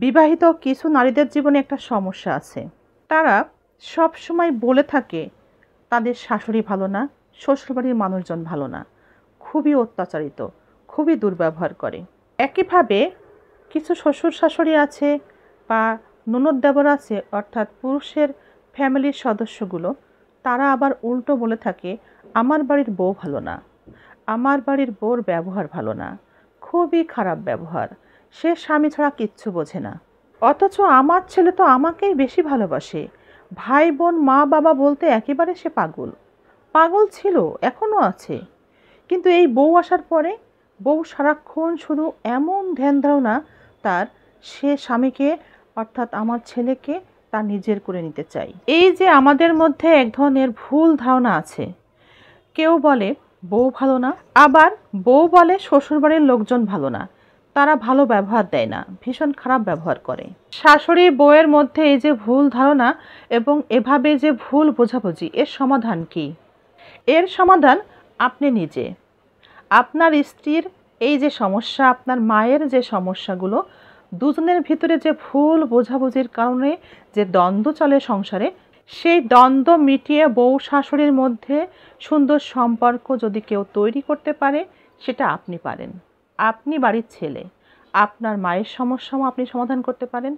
বিবাহিত কিছু নারীদের জীবনে একটা সমস্যা আছে। তারা সব সময় বলে থাকে তাদের শাশুড়ি ভালো না, শ্বশুরবাড়ির মানুষজন ভালো না, খুবই অত্যাচারিত, খুবই দুর্ব্যবহার করে। একইভাবে কিছু শ্বশুর শাশুড়ি আছে বা ননদ দেবর আছে, অর্থাৎ পুরুষের ফ্যামিলির সদস্যগুলো, তারা আবার উল্টো বলে থাকে আমার বাড়ির বউ ভালো না, আমার বাড়ির বউর ব্যবহার ভালো না, খুবই খারাপ ব্যবহার, সে স্বামী ছাড়া কিচ্ছু বোঝে না। অথচ আমার ছেলে তো আমাকেই বেশি ভালোবাসে, ভাই বোন মা বাবা বলতে একেবারে সে পাগল, পাগল ছিল, এখনও আছে। কিন্তু এই বউ আসার পরে বউ সারাক্ষণ শুধু এমন ধ্যান ধারণা তার, সে স্বামীকে অর্থাৎ আমার ছেলেকে তার নিজের করে নিতে চাই। এই যে আমাদের মধ্যে এক ধরনের ভুল ধারণা আছে, কেউ বলে বউ ভালো না, আবার বউ বলে শ্বশুরবাড়ির লোকজন ভালো না, তারা ভালো ব্যবহার দেয় না, ভীষণ খারাপ ব্যবহার করে। শাশুড়ি বউয়ের মধ্যে এই যে ভুল ধারণা এবং এভাবে যে ভুল বোঝাবুঝি, এর সমাধান কি? এর সমাধান আপনি নিজে। আপনার স্ত্রীর এই যে সমস্যা, আপনার মায়ের যে সমস্যাগুলো, দুজনের ভিতরে যে ভুল বোঝাবুঝির কারণে যে দ্বন্দ্ব চলে সংসারে, সেই দ্বন্দ্ব মিটিয়ে বউ শাশুড়ির মধ্যে সুন্দর সম্পর্ক যদি কেউ তৈরি করতে পারে, সেটা আপনি পারেন। আপনি বাড়ির ছেলে, আপনার মায়ের সমস্যাও আপনি সমাধান করতে পারেন,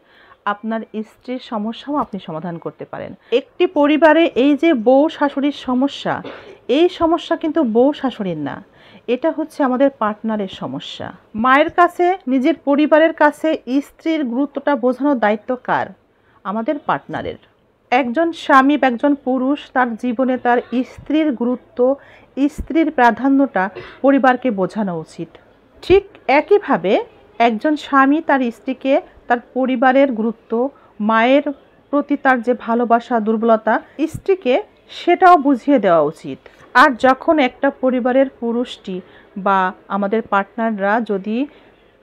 আপনার স্ত্রীর সমস্যাও আপনি সমাধান করতে পারেন। একটি পরিবারে এই যে বউ শাশুড়ির সমস্যা, এই সমস্যা কিন্তু বউ শাশুড়ির না, এটা হচ্ছে আমাদের পার্টনারের সমস্যা। মায়ের কাছে, নিজের পরিবারের কাছে স্ত্রীর গুরুত্বটা বোঝানোর দায়িত্ব কার? আমাদের পার্টনারের। একজন স্বামী, একজন পুরুষ তার জীবনে তার স্ত্রীর গুরুত্ব, স্ত্রীর প্রাধান্যটা পরিবারকে বোঝানো উচিত। ঠিক একইভাবে একজন স্বামী তার স্ত্রীকে তার পরিবারের গুরুত্ব, মায়ের প্রতি তার যে ভালোবাসা, দুর্বলতা, স্ত্রীকে সেটাও বুঝিয়ে দেওয়া উচিত। আর যখন একটা পরিবারের পুরুষটি বা আমাদের পার্টনাররা যদি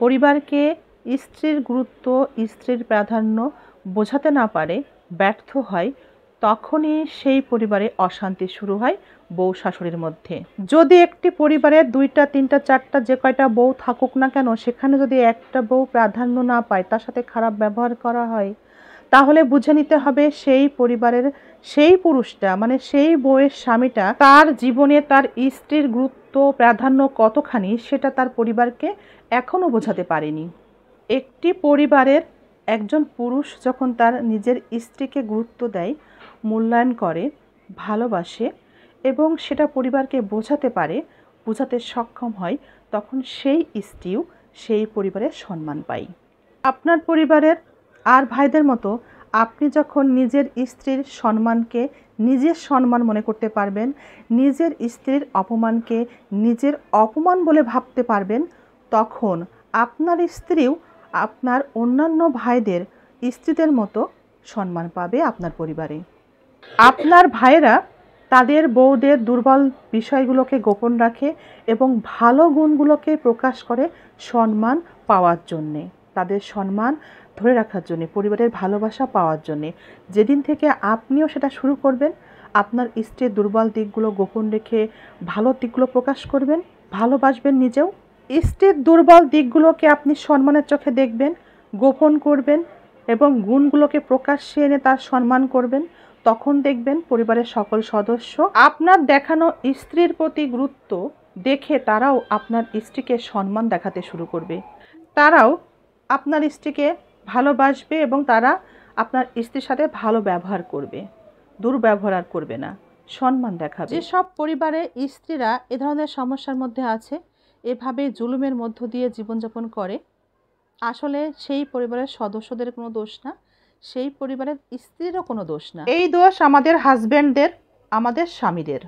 পরিবারকে স্ত্রীর গুরুত্ব, স্ত্রীর প্রাধান্য বোঝাতে না পারে, ব্যর্থ হয়, তখনই সেই পরিবারে অশান্তি শুরু হয় বউ শাশুড়ির মধ্যে। যদি একটি পরিবারে 2টা 3টা 4টা যে কয়টা বউ থাকুক না কেন, সেখানে যদি একটা বউ প্রাধান্য না পায়, তার সাথে খারাপ ব্যবহার করা হয়, তাহলে বুঝে নিতে হবে সেই পরিবারের সেই পুরুষটা, মানে সেই বউয়ের স্বামীটা, তার জীবনে তার স্ত্রীর গুরুত্ব প্রাধান্য কতখানি সেটা তার পরিবারকে এখনও বোঝাতে পারেনি। একটি পরিবারের একজন পুরুষ যখন তার নিজের স্ত্রীকে গুরুত্ব দেয়, মূল্যায়ন করে, ভালোবাসে এবং সেটা পরিবারকে বোঝাতে পারে, বোঝাতে সক্ষম হয়, তখন সেই স্ত্রীও সেই পরিবারের সম্মান পায়। আপনার পরিবারের আর ভাইদের মতো আপনি যখন নিজের স্ত্রীর সম্মানকে নিজের সম্মান মনে করতে পারবেন, নিজের স্ত্রীর অপমানকে নিজের অপমান বলে ভাবতে পারবেন, তখন আপনার স্ত্রীও আপনার অন্যান্য ভাইদের স্ত্রীদের মতো সম্মান পাবে আপনার পরিবারে। আপনার ভাইয়েরা তাদের বউদের দুর্বল বিষয়গুলোকে গোপন রাখে এবং ভালো গুণগুলোকে প্রকাশ করে সম্মান পাওয়ার জন্যে, তাদের সম্মান ধরে রাখার জন্যে, পরিবারের ভালোবাসা পাওয়ার জন্যে। যেদিন থেকে আপনিও সেটা শুরু করবেন, আপনার স্ত্রীর দুর্বল দিকগুলো গোপন রেখে ভালো দিকগুলো প্রকাশ করবেন, ভালোবাসবেন নিজেও। স্ত্রীর দুর্বল দিকগুলোকে আপনি সম্মানের চোখে দেখবেন, গোপন করবেন এবং গুণগুলোকে প্রকাশ্যে এনে তার সম্মান করবেন, তখন দেখবেন পরিবারের সকল সদস্য আপনার দেখানো স্ত্রীর প্রতি গুরুত্ব দেখে তারাও আপনার স্ত্রীকে সম্মান দেখাতে শুরু করবে, তারাও আপনার স্ত্রীকে ভালোবাসবে এবং তারা আপনার স্ত্রীর সাথে ভালো ব্যবহার করবে, দুর্ব্যবহার আর করবে না, সম্মান দেখাবে। যেসব পরিবারে স্ত্রীরা এ ধরনের সমস্যার মধ্যে আছে, এভাবে জুলুমের মধ্য দিয়ে জীবনযাপন করে, আসলে সেই পরিবারের সদস্যদের কোনো দোষ না, সেই পরিবারের স্ত্রীরও কোনো দোষ না। এই দোষ আমাদের হাজব্যান্ডদের, আমাদের স্বামীদের।